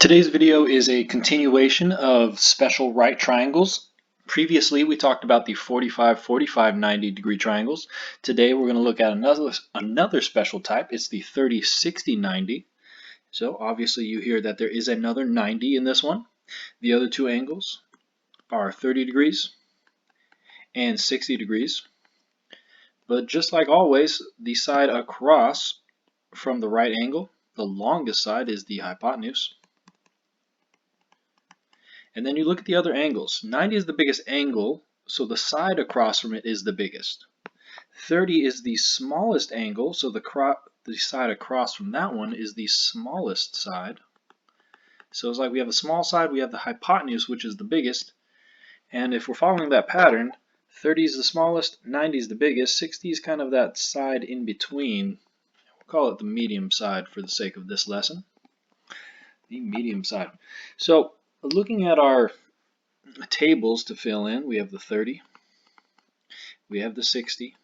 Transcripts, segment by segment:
Today's video is a continuation of special right triangles. Previously, we talked about the 45, 45, 90 degree triangles. Today, we're going to look at another special type. It's the 30, 60, 90. So obviously, you hear that there is another 90 in this one. The other two angles are 30 degrees and 60 degrees. But just like always, the side across from the right angle, the longest side is the hypotenuse. And then you look at the other angles. 90 is the biggest angle, so the side across from it is the biggest. 30 is the smallest angle, so the side across from that one is the smallest side. So it's like we have the small side, we have the hypotenuse, which is the biggest. And if we're following that pattern, 30 is the smallest, 90 is the biggest, 60 is kind of that side in between. We'll call it the medium side for the sake of this lesson. The medium side. So looking at our tables to fill in, we have the 30, we have the 60,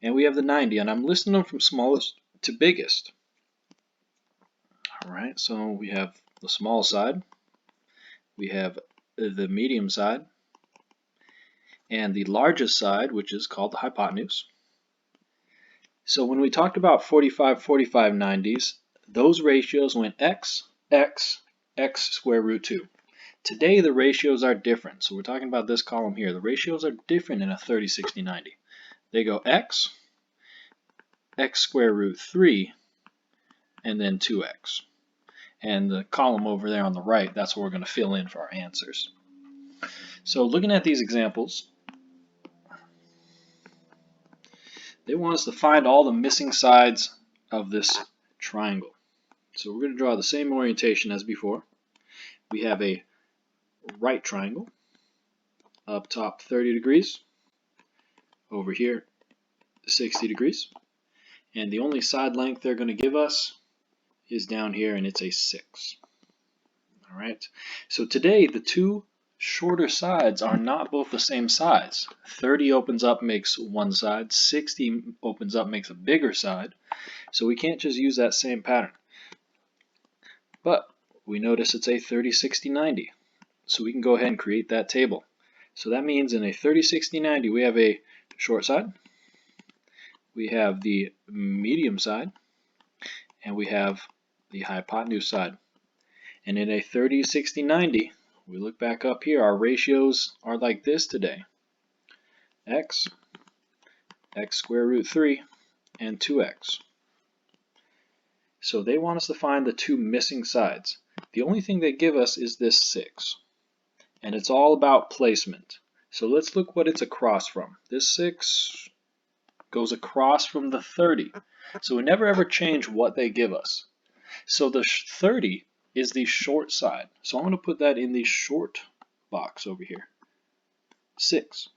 and we have the 90, and I'm listing them from smallest to biggest. Alright, so we have the small side, we have the medium side, and the largest side, which is called the hypotenuse. So when we talked about 45, 45, 90s, those ratios went x, x, x square root 2. Today the ratios are different, so we're talking about this column here. The ratios are different in a 30, 60, 90. They go x, x square root 3, and then 2x. And the column over there on the right, that's what we're going to fill in for our answers. So looking at these examples, they want us to find all the missing sides of this triangle. So we're going to draw the same orientation as before. We have a right triangle, up top 30 degrees, over here 60 degrees, and the only side length they're going to give us is down here, and it's a 6. Alright, so today the two shorter sides are not both the same size. 30 opens up, makes one side, 60 opens up, makes a bigger side, so we can't just use that same pattern. But we notice it's a 30, 60, 90. So we can go ahead and create that table. So that means in a 30, 60, 90 we have a short side, we have the medium side, and we have the hypotenuse side. And in a 30, 60, 90, we look back up here, our ratios are like this today. X, x square root 3, and 2x. So they want us to find the two missing sides. The only thing they give us is this 6. And it's all about placement. So let's look what it's across from. This 6 goes across from the 30. So we never ever change what they give us. So the 30 is the short side. So I'm going to put that in the short box over here. 6.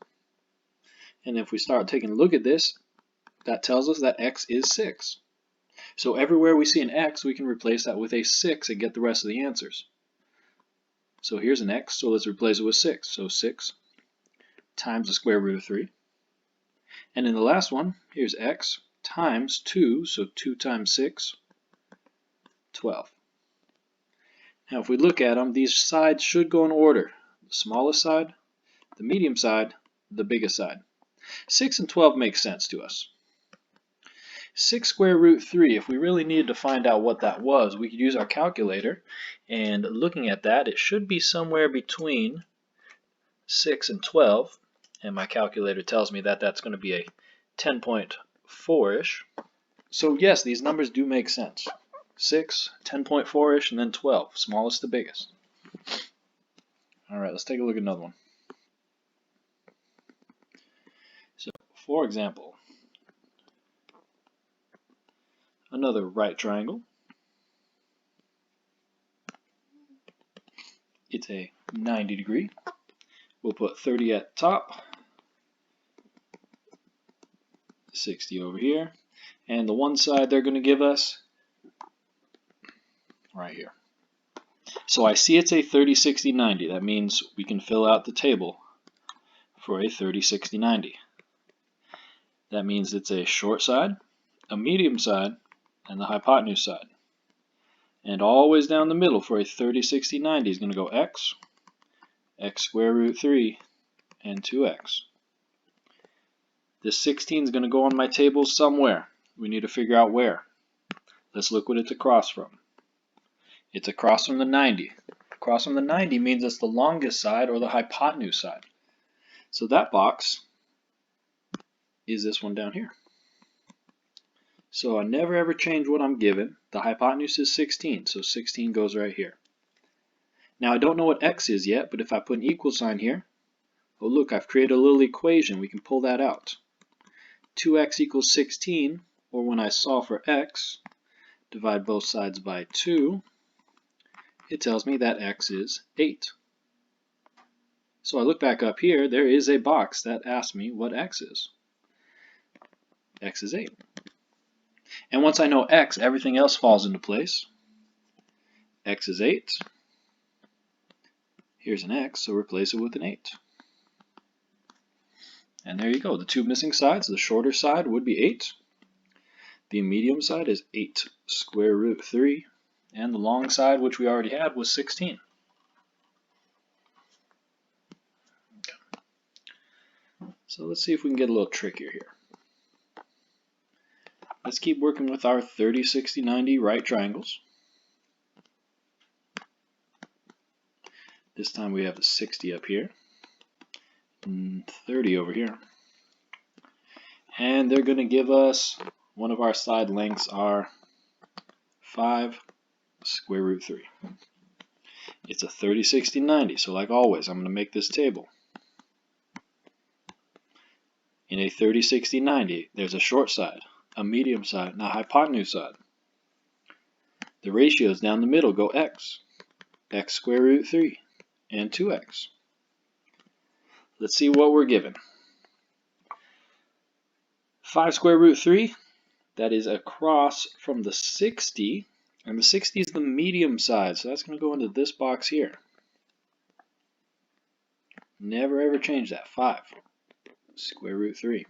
And if we start taking a look at this, that tells us that x is 6. So everywhere we see an x, we can replace that with a 6 and get the rest of the answers. So here's an x, so let's replace it with 6. So 6 times the square root of 3. And in the last one, here's x times 2, so 2 times 6, 12. Now if we look at them, these sides should go in order. The smallest side, the medium side, the biggest side. 6 and 12 make sense to us. 6 square root 3, if we really needed to find out what that was, we could use our calculator, and looking at that, it should be somewhere between 6 and 12, and my calculator tells me that that's going to be a 10.4-ish. So yes, these numbers do make sense. 6, 10.4-ish, and then 12, smallest to biggest. Alright, let's take a look at another one. So, for example, another right triangle. It's a 90 degree. We'll put 30 at the top, 60 over here, and the one side they're going to give us right here. So I see it's a 30, 60, 90. That means we can fill out the table for a 30, 60, 90. That means it's a short side, a medium side, and the hypotenuse side. And always down the middle for a 30, 60, 90 is going to go x, x square root 3, and 2x. This 16 is going to go on my table somewhere. We need to figure out where. Let's look what it's across from. It's across from the 90. Across from the 90 means it's the longest side or the hypotenuse side. So that box is this one down here. So I never ever change what I'm given. The hypotenuse is 16, so 16 goes right here. Now I don't know what x is yet, but if I put an equal sign here, oh look, I've created a little equation. We can pull that out. 2x equals 16, or when I solve for x, divide both sides by 2, it tells me that x is 8. So I look back up here, there is a box that asks me what x is. X is 8. And once I know x, everything else falls into place. X is 8. Here's an x, so replace it with an 8. And there you go. The two missing sides, the shorter side would be 8. The medium side is 8 square root 3. And the long side, which we already had, was 16. Okay. So let's see if we can get a little trickier here. Let's keep working with our 30, 60, 90 right triangles. This time we have a 60 up here, and 30 over here. And they're going to give us, one of our side lengths are 5 square root 3. It's a 30, 60, 90, so like always, I'm going to make this table. In a 30, 60, 90, there's a short side, a medium side, and a hypotenuse side. The ratios down the middle go x, x square root 3, and 2x. Let's see what we're given. 5 square root 3, that is across from the 60, and the 60 is the medium side, so that's going to go into this box here. Never ever change that. 5 square root 3.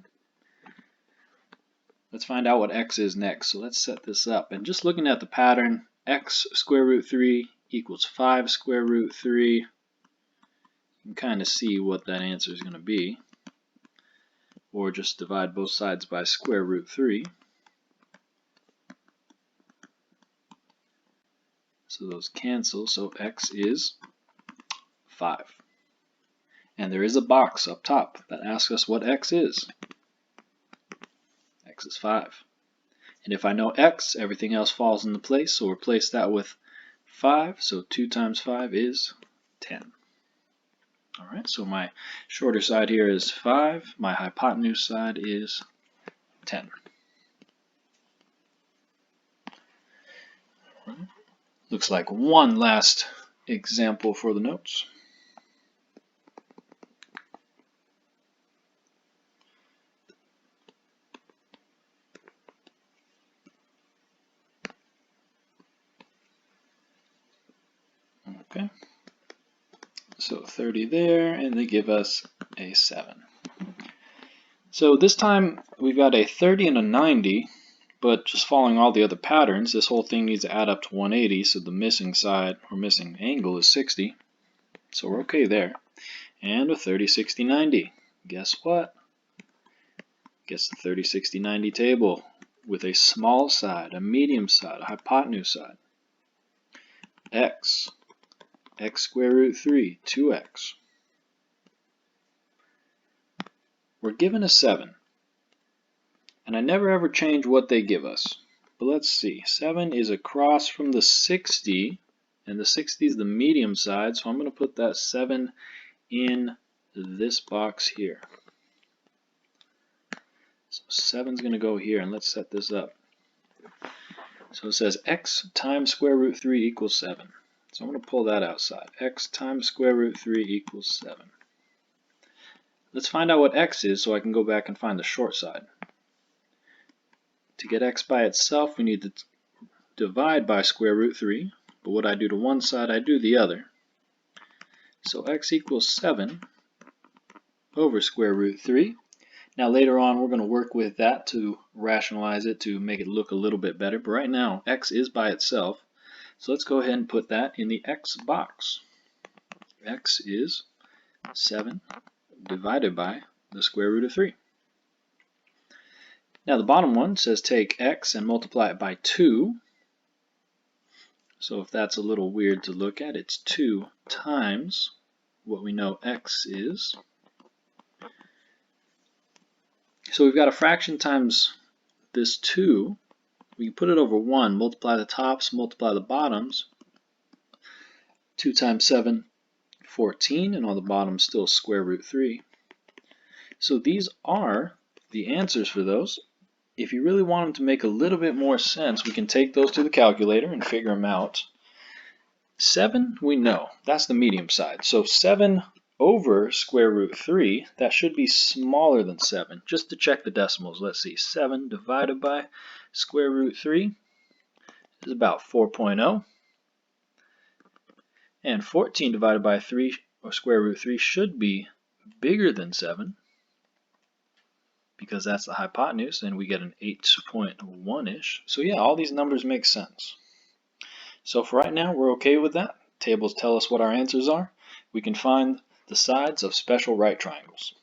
Let's find out what x is next. So let's set this up. And just looking at the pattern, x square root 3 equals 5 square root 3. You can kind of see what that answer is going to be. Or just divide both sides by square root 3. So those cancel, so x is 5. And there is a box up top that asks us what x is. X is 5. And if I know x, everything else falls into place, so replace that with 5. So 2 times 5 is 10. Alright, so my shorter side here is 5. My hypotenuse side is 10. Looks like one last example for the notes. Okay, so 30 there, and they give us a 7. So this time we've got a 30 and a 90, but just following all the other patterns, this whole thing needs to add up to 180, so the missing side, or missing angle, is 60. So we're okay there. And a 30, 60, 90. Guess what? Guess the 30, 60, 90 table with a small side, a medium side, a hypotenuse side. X, x square root 3, 2x. We're given a 7. And I never ever change what they give us. But let's see. 7 is across from the 60, and the 60 is the medium side, so I'm going to put that 7 in this box here. So 7 is going to go here, and let's set this up. So it says x times square root 3 equals 7. So I'm going to pull that outside. X times square root 3 equals 7. Let's find out what x is so I can go back and find the short side. To get x by itself, we need to divide by square root 3. But what I do to one side, I do the other. So x equals 7 over square root 3. Now later on, we're going to work with that to rationalize it, to make it look a little bit better. But right now, x is by itself. So let's go ahead and put that in the x box. X is 7 divided by the square root of 3. Now the bottom one says take x and multiply it by 2. So if that's a little weird to look at, it's 2 times what we know x is. So we've got a fraction times this 2. We can put it over 1, multiply the tops, multiply the bottoms. 2 times 7, 14, and on the bottom still square root 3. So these are the answers for those. If you really want them to make a little bit more sense, we can take those to the calculator and figure them out. 7, we know, that's the medium side. So 7 over square root 3, that should be smaller than 7. Just to check the decimals, let's see. 7 divided by square root 3 is about 4.0. And 14 divided by 3, or square root 3, should be bigger than 7. Because that's the hypotenuse, and we get an 8.1-ish. So yeah, all these numbers make sense. So for right now, we're okay with that. Tables tell us what our answers are. We can find the sides of special right triangles.